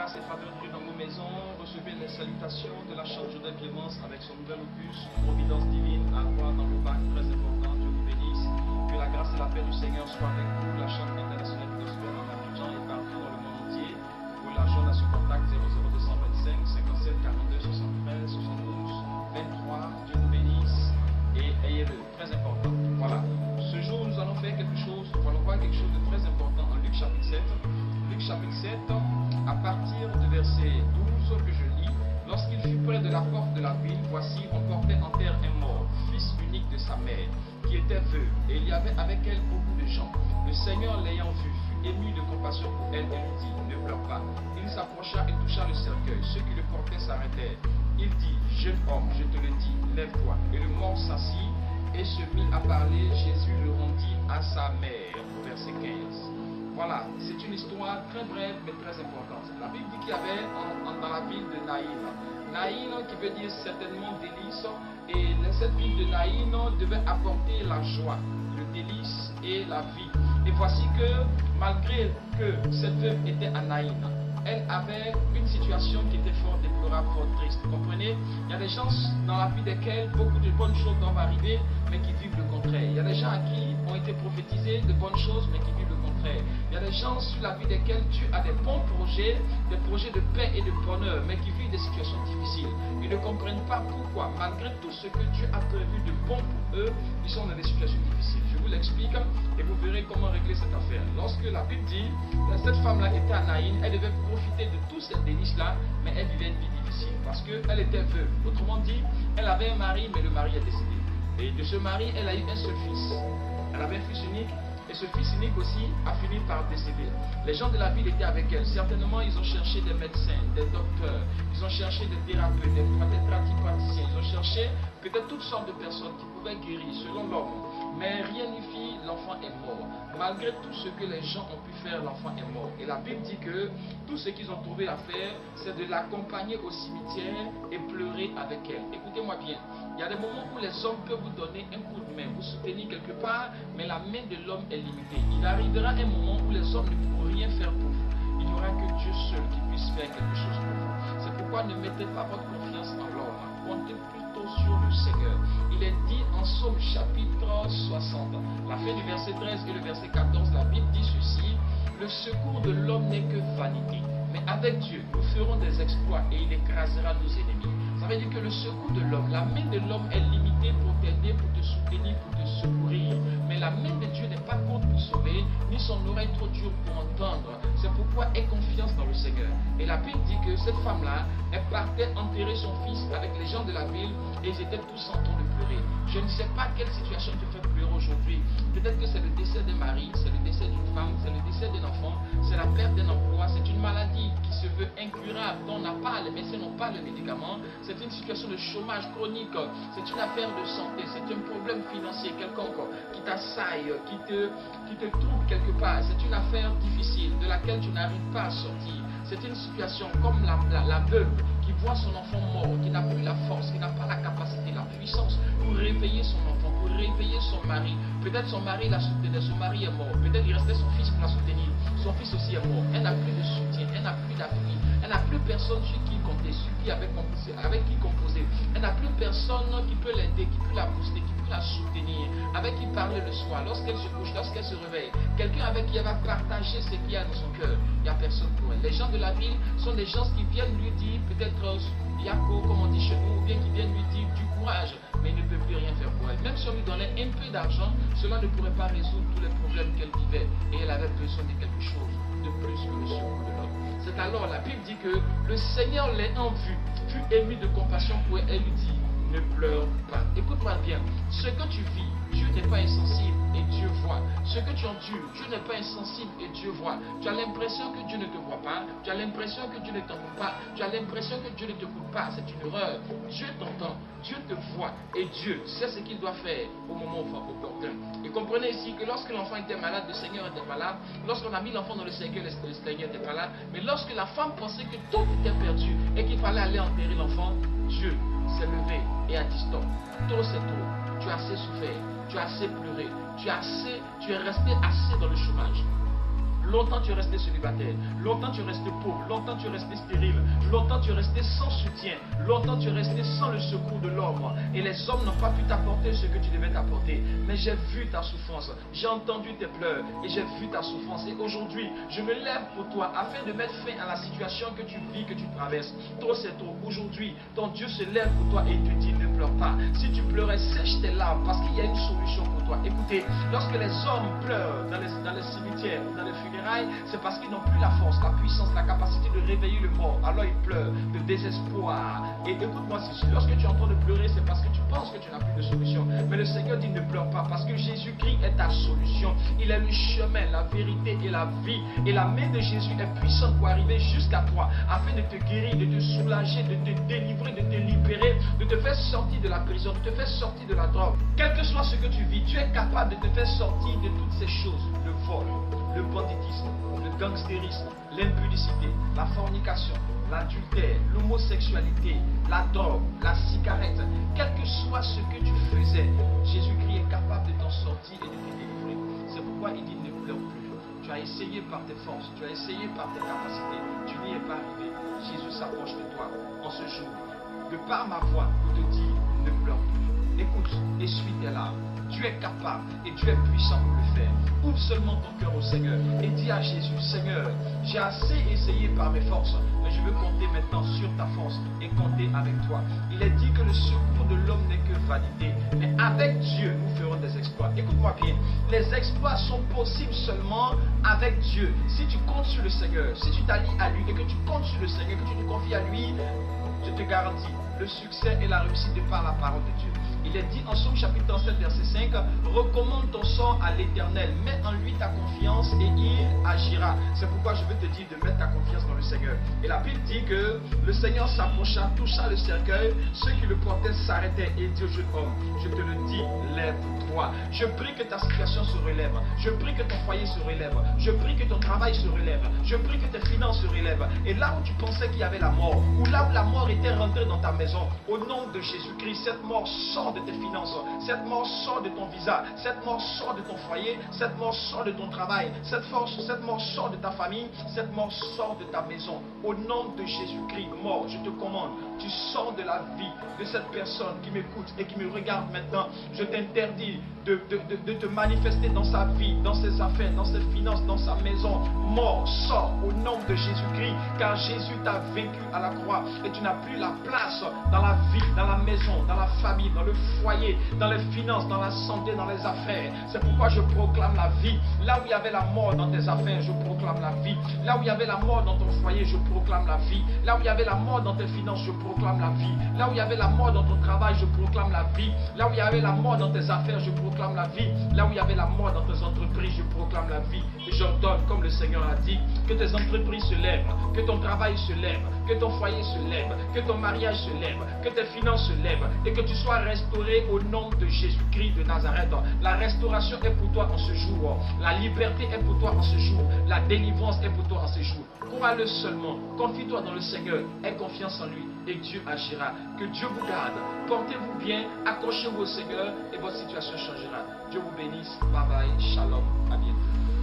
grâce et faveur de Dieu dans vos maisons. Recevez les salutations de la Chambre Jourdain Clémence avec son nouvel opus, Providence divine, à voir dans le bac, très important. Dieu vous bénisse. Que la grâce et la paix du Seigneur soient avec vous. La Chambre internationale gospel en Abidjan et partout dans le monde entier. Pour la joindre à ce contact 00225 57 42 73 72 23. Dieu vous bénisse et ayez-le. Très important. Voilà. Ce jour, nous allons faire quelque chose. Nous allons voir quelque chose de très important en Luc chapitre 7. Luc chapitre 7, à partir du verset 12 que je lis. Lorsqu'il fut près de la porte de la ville, voici, on portait en terre un mort, fils unique de sa mère, qui était veuve, et il y avait avec elle beaucoup de gens. Le Seigneur, l'ayant vu, fut ému de compassion pour elle et lui dit, ne pleure pas. Il s'approcha et toucha le cercueil. Ceux qui le portaient s'arrêtèrent. Il dit, jeune homme, je te le dis, lève-toi. Et le mort s'assit et se mit à parler. Jésus le rendit à sa mère. Verset 15. Voilà, c'est une histoire très brève mais très importante. La Bible dit qu'il y avait dans la ville de Naïn. Naïn qui veut dire certainement délice. Et cette ville de Naïn devait apporter la joie, le délice et la vie. Et voici que malgré que cette veuve était à Naïn, elle avait une situation qui était fort déplorable, fort triste. Vous comprenez? Il y a des gens dans la vie desquels beaucoup de bonnes choses doivent arriver, mais qui vivent le contraire. Il y a des gens à qui ont été prophétisés de bonnes choses, mais qui vivent le contraire. Il y a des gens sur la vie desquels Dieu a des bons projets, des projets de paix et de bonheur, mais qui vivent des situations difficiles. Ils ne comprennent pas pourquoi, malgré tout ce que Dieu a prévu de bon pour eux, ils sont dans des situations difficiles. Je vous l'explique et vous verrez comment régler cette affaire. Lorsque la Bible dit, cette femme-là était à Naïn, elle devait profiter de tous ces délices-là, mais elle vivait une vie difficile parce qu'elle était veuve. Autrement dit, elle avait un mari, mais le mari est décédé. Et de ce mari, elle a eu un seul fils. Elle avait un fils unique. Et ce fils unique aussi a fini par décéder. Les gens de la ville étaient avec elle. Certainement, ils ont cherché des médecins, des docteurs, ils ont cherché des thérapeutes, des praticiens, ils ont cherché peut-être toutes sortes de personnes qui pouvaient guérir selon l'homme. Mais rien n'y fit, l'enfant est mort. Malgré tout ce que les gens ont pu faire, l'enfant est mort. Et la Bible dit que tout ce qu'ils ont trouvé à faire, c'est de l'accompagner au cimetière et pleurer avec elle. Écoutez-moi bien. Il y a des moments où les hommes peuvent vous donner un coup de main, vous soutenir quelque part, mais la main de l'homme est limitée. Il arrivera un moment où les hommes ne pourront rien faire pour vous. Il n'y aura que Dieu seul qui puisse faire quelque chose pour vous. C'est pourquoi ne mettez pas votre confiance en l'homme. Comptez plutôt sur le Seigneur. Il est dit en Psaume chapitre 60, la fin du verset 13 et le verset 14, la Bible dit ceci, le secours de l'homme n'est que vanité. Mais avec Dieu, nous ferons des exploits et il écrasera nos ennemis. Ça veut dire que le secours de l'homme, la main de l'homme est limitée pour t'aider, pour te soutenir, pour te secourir. Mais la main de Dieu n'est pas courte pour sauver, ni son oreille trop dure pour entendre. C'est pourquoi aie confiance dans le Seigneur. Et la Bible dit que cette femme-là, elle partait enterrer son fils avec les gens de la ville et ils étaient tous en train de pleurer. Je ne sais pas quelle situation te fait pleurer aujourd'hui. Peut-être que c'est le décès d'un mari, c'est le décès d'une femme, c'est le décès d'un enfant, c'est la perte d'un emploi, c'est une maladie qui se veut incurable, dont on n'a pas, les médecins n'ont pas le médicament, c'est une situation de chômage chronique, c'est une affaire de santé, c'est un problème financier quelconque qui t'assaille, qui te trouble quelque part, c'est une affaire difficile de laquelle tu n'arrives pas à sortir. C'est une situation comme la veuve qui voit son enfant mort, qui n'a plus la force, qui n'a pas la capacité, la puissance pour réveiller son enfant, pour réveiller son mari. Peut-être son mari la soutenait, son mari est mort. Peut-être il restait son fils pour la soutenir. Son fils aussi est mort. Elle n'a plus de soutien, elle n'a plus d'appui, elle n'a plus personne sur qui compter, sur qui avec qui composer. Elle n'a plus personne qui peut l'aider, qui peut la booster, qui peut la soutenir, avec qui parler le soir, lorsqu'elle se couche, lorsqu'elle se réveille. Quelqu'un avec qui elle va partager ce qu'il y a dans son cœur. Il n'y a personne pour elle. Les gens de la ville sont des gens qui viennent lui dire, peut-être Yako, comme on dit chez nous, ou bien qui viennent lui dire du courage, mais il ne peut plus rien faire pour elle. Même si on lui donnait un peu d'argent, cela ne pourrait pas résoudre tous les problèmes qu'elle vivait. Et elle avait besoin de quelque chose de plus que le secours de l'homme. C'est alors, la Bible dit que le Seigneur l'ayant vu, fut ému de compassion pour elle et lui dit, ne pleure pas. Écoute-moi bien, ce que tu vis, Dieu n'est pas insensible et Dieu voit. Ce que tu endures, Dieu n'est pas insensible et Dieu voit. Tu as l'impression que Dieu ne te voit pas, tu as l'impression que Dieu ne t'entend pas, tu as l'impression que Dieu ne te écoute pas. C'est une erreur. Dieu t'entend, Dieu te voit et Dieu sait ce qu'il doit faire au moment opportun. Et comprenez ici que lorsque l'enfant était malade, le Seigneur était pas là. Lorsqu'on a mis l'enfant dans le Seigneur, le Seigneur n'était pas là. Mais lorsque la femme pensait que tout était perdu et qu'il fallait aller enterrer l'enfant, Dieu s'est levé et a dit stop. Trop c'est trop. Tu as assez souffert, tu as assez pleuré, tu es resté assez dans le chômage. Longtemps tu es resté célibataire, longtemps tu es resté pauvre, longtemps tu es resté stérile, longtemps tu es resté sans soutien, longtemps tu es resté sans le secours de l'homme. Et les hommes n'ont pas pu t'apporter ce que tu devais t'apporter. Mais j'ai vu ta souffrance, j'ai entendu tes pleurs et j'ai vu ta souffrance. Et aujourd'hui, je me lève pour toi afin de mettre fin à la situation que tu vis, que tu traverses. Trop c'est trop. Aujourd'hui, ton Dieu se lève pour toi et te dit ne pleure pas. Si tu pleurais, sèche tes larmes parce qu'il y a une solution pour toi. Écoutez, lorsque les hommes pleurent dans les cimetières ou dans les funérailles, c'est parce qu'ils n'ont plus la force, la puissance, la capacité de réveiller le mort. Alors ils pleurent de désespoir. Et écoute-moi ceci, lorsque tu es en train de pleurer, c'est parce que tu penses que tu n'as plus de solution. Mais le Seigneur dit ne pleure pas parce que Jésus-Christ est ta solution. Il est le chemin, la vérité et la vie. Et la main de Jésus est puissante pour arriver jusqu'à toi afin de te guérir, de te soulager, de te délivrer, de te libérer, de te faire sortir de la prison, de te faire sortir de la drogue. Quel que soit ce que tu vis, tu es capable de te faire sortir de toutes ces choses. Le vol, le banditisme, le gangstérisme, l'impudicité, la fornication, l'adultère, l'homosexualité, la drogue, la cigarette. Quel que soit ce que tu faisais, Jésus-Christ est capable de t'en sortir et de te délivrer. C'est pourquoi il dit ne pleure plus. Tu as essayé par tes forces, tu as essayé par tes capacités, tu n'y es pas arrivé. Jésus s'approche de toi en ce jour, de par ma voix, pour te dire ne pleure plus. Écoute, essuie tes larmes. Tu es capable et tu es puissant pour le faire. Ouvre seulement ton cœur au Seigneur et dis à Jésus, Seigneur, j'ai assez essayé par mes forces, mais je veux compter maintenant sur ta force et compter avec toi. Il est dit que le secours de l'homme n'est que vanité, mais avec Dieu, nous ferons des exploits. Écoute-moi bien, les exploits sont possibles seulement avec Dieu. Si tu comptes sur le Seigneur, si tu t'allies à lui et que tu comptes sur le Seigneur, que tu te confies à lui, je te garantis le succès et la réussite de par la parole de Dieu. Il est dit en Somme chapitre 37 verset 5, recommande ton sort à l'Éternel, mets en lui ta confiance et il agira. C'est pourquoi je veux te dire de mettre ta confiance dans le Seigneur. Et la Bible dit que le Seigneur s'approcha, toucha le cercueil, ceux qui le portaient s'arrêtaient et dit au jeune homme, je te le dis, lève-toi. Je prie que ta situation se relève, je prie que ton foyer se relève, je prie que ton travail se relève, je prie que tes finances se relèvent. Et là où tu pensais qu'il y avait la mort, ou là où la mort était rentrée dans ta maison, au nom de Jésus-Christ, cette mort sort de tes finances, cette mort sort de ton visa, cette mort sort de ton foyer, cette mort sort de ton travail, cette mort sort de ta famille, cette mort sort de ta maison. Au nom de Jésus-Christ, mort, je te commande, tu sors de la vie de cette personne qui m'écoute et qui me regarde maintenant. Je t'interdis de te manifester dans sa vie, dans ses affaires, dans ses finances, dans sa maison. Mort, sors au nom de Jésus-Christ, car Jésus t'a vaincu à la croix et tu n'as plus la place dans la vie, dans la maison, dans la famille, dans le foyer, dans les finances, dans la santé, dans les affaires. C'est pourquoi je proclame la vie. Là où il y avait la mort dans tes affaires, je proclame la vie. Là où il y avait la mort dans ton foyer, je proclame la vie. Là où il y avait la mort dans tes finances, je proclame la vie. Là où il y avait la mort dans ton travail, je proclame la vie. Là où il y avait la mort dans tes affaires, je proclame la vie. Là où il y avait la mort dans tes entreprises, je proclame la vie. Et j'ordonne, comme le Seigneur a dit, que tes entreprises se lèvent, que ton travail se lève, que ton foyer se lève, que ton mariage se lève, que tes finances se lèvent et que tu sois restauré au nom de Jésus-Christ de Nazareth. La restauration est pour toi en ce jour. La liberté est pour toi en ce jour. La délivrance est pour toi en ce jour. Crois-le seulement. Confie-toi dans le Seigneur. Aie confiance en lui et Dieu agira. Que Dieu vous garde. Portez-vous bien. Accrochez-vous au Seigneur et votre situation changera. Dieu vous bénisse. Bye bye. Shalom. À bientôt.